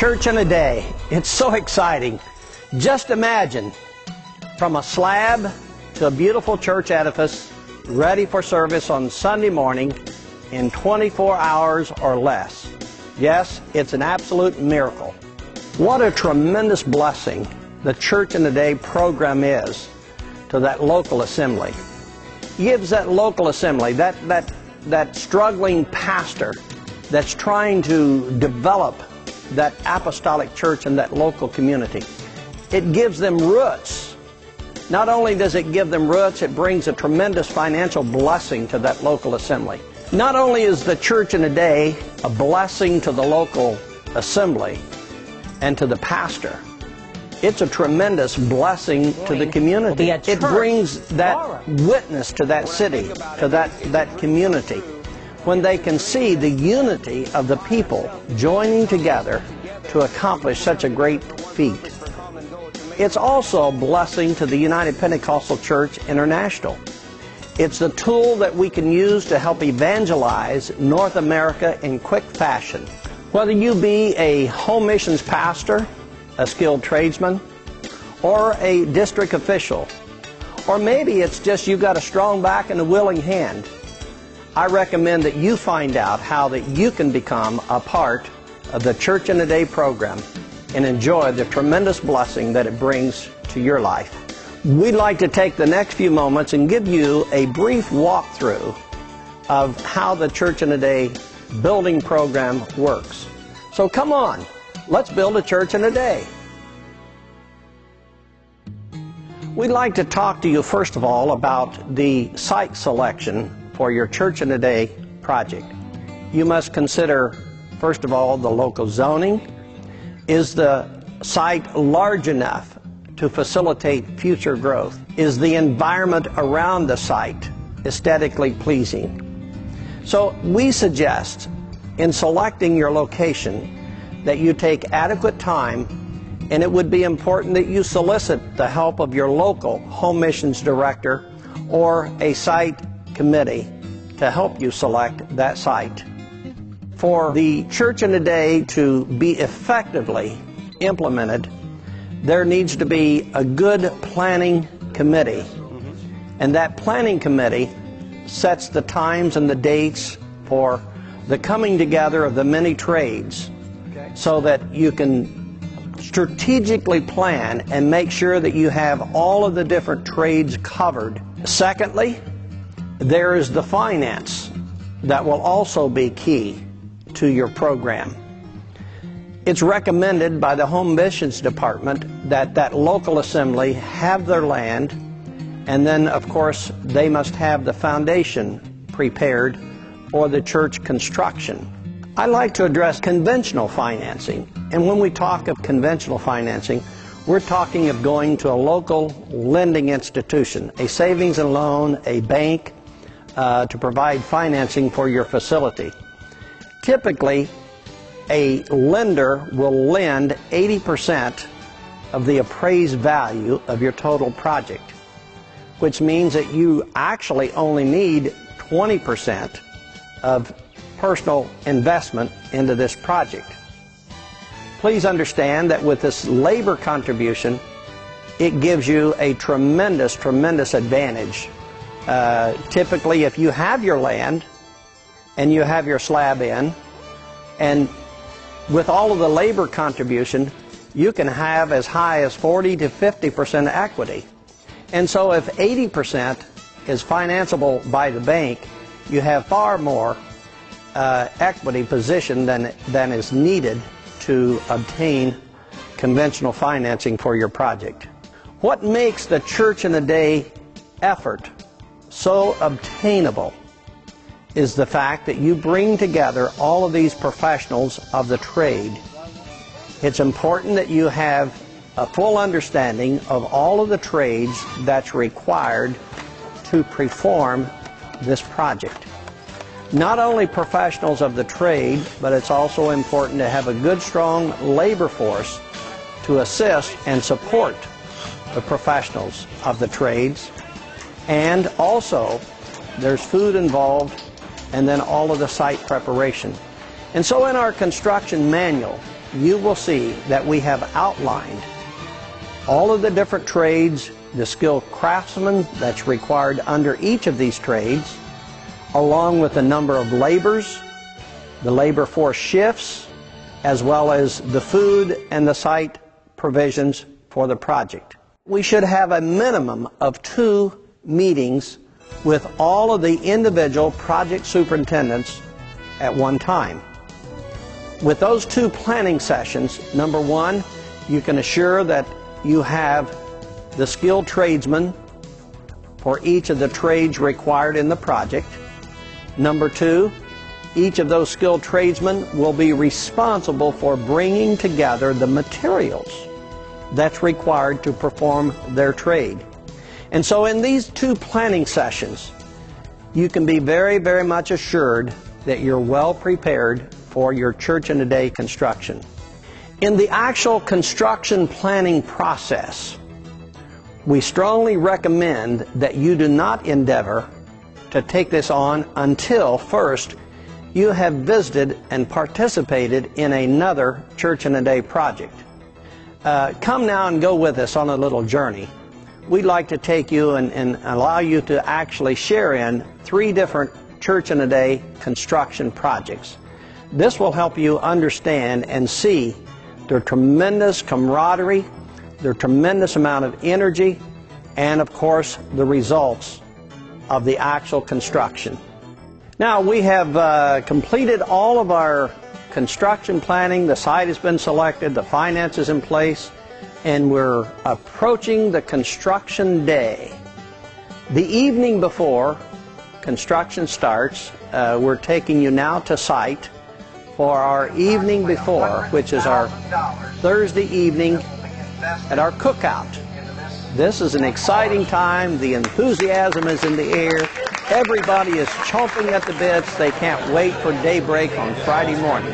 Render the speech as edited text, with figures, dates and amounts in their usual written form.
church in a day. It's so exciting. Just imagine, from a slab to a beautiful church edifice, ready for service on Sunday morning in 24 hours or less. Yes, it's an absolute miracle. What a tremendous blessing the Church in a Day program is to that local assembly. It gives that local assembly, that struggling pastor that's trying to develop that apostolic church in that local community. It gives them roots. Not only does it give them roots, it brings a tremendous financial blessing to that local assembly. Not only is the Church in a Day a blessing to the local assembly and to the pastor, it's a tremendous blessing to the community. It brings that witness to that city, to that community, when they can see the unity of the people joining together to accomplish such a great feat. It's also a blessing to the United Pentecostal Church International. It's the tool that we can use to help evangelize North America in quick fashion. Whether you be a home missions pastor, a skilled tradesman, or a district official, or maybe it's just you've got a strong back and a willing hand, I recommend that you find out how that you can become a part of the Church in a Day program and enjoy the tremendous blessing that it brings to your life. We'd like to take the next few moments and give you a brief walkthrough of how the Church in a Day building program works. So come on, let's build a church in a day. We'd like to talk to you first of all about the site selection for your Church in a Day project. You must consider, first of all, the local zoning. Is the site large enough to facilitate future growth? Is the environment around the site aesthetically pleasing? So we suggest in selecting your location that you take adequate time, and it would be important that you solicit the help of your local home missions director or a site committee to help you select that site. For the Church in a Day to be effectively implemented, there needs to be a good planning committee. And that planning committee sets the times and the dates for the coming together of the many trades, so that you can strategically plan and make sure that you have all of the different trades covered. Secondly, there is the finance that will also be key to your program. It's recommended by the Home Missions Department that that local assembly have their land, and then of course they must have the foundation prepared for the church construction. I like to address conventional financing, and when we talk of conventional financing, we're talking of going to a local lending institution, a savings and loan, a bank, to provide financing for your facility. Typically, a lender will lend 80% of the appraised value of your total project, which means that you actually only need 20% of personal investment into this project. Please understand that with this labor contribution, it gives you a tremendous advantage. Typically, if you have your land and you have your slab in, and with all of the labor contribution, you can have as high as 40 to 50% equity. And so if 80% is financeable by the bank, you have far more equity position than is needed to obtain conventional financing for your project. What makes the Church in a Day effort so obtainable is the fact that you bring together all of these professionals of the trade. It's important that you have a full understanding of all of the trades that's required to perform this project. Not only professionals of the trade, but it's also important to have a good, strong labor force to assist and support the professionals of the trades. And also, there's food involved, and then all of the site preparation. And so in our construction manual, you will see that we have outlined all of the different trades, the skilled craftsmen that's required under each of these trades, along with the number of laborers, the labor force shifts, as well as the food and the site provisions for the project. We should have a minimum of 2 meetings with all of the individual project superintendents at one time. With those 2 planning sessions, number 1, you can assure that you have the skilled tradesmen for each of the trades required in the project. Number 2, each of those skilled tradesmen will be responsible for bringing together the materials that's required to perform their trade. And so in these 2 planning sessions, you can be very, very much assured that you're well prepared for your church in a day construction. In the actual construction planning process, we strongly recommend that you do not endeavor to take this on until first you have visited and participated in another church in a day project. Come now and go with us on a little journey. We'd like to take you and allow you to actually share in 3 different church in a day construction projects. This will help you understand and see their tremendous camaraderie, their tremendous amount of energy, and of course the results of the actual construction. Now we have completed all of our construction planning, the site has been selected, the finance is in place, and we're approaching the construction day. The evening before construction starts, we're taking you now to site for our evening before, which is our Thursday evening at our cookout. This is an exciting time. The enthusiasm is in the air. Everybody is chomping at the bits. They can't wait for daybreak on Friday morning.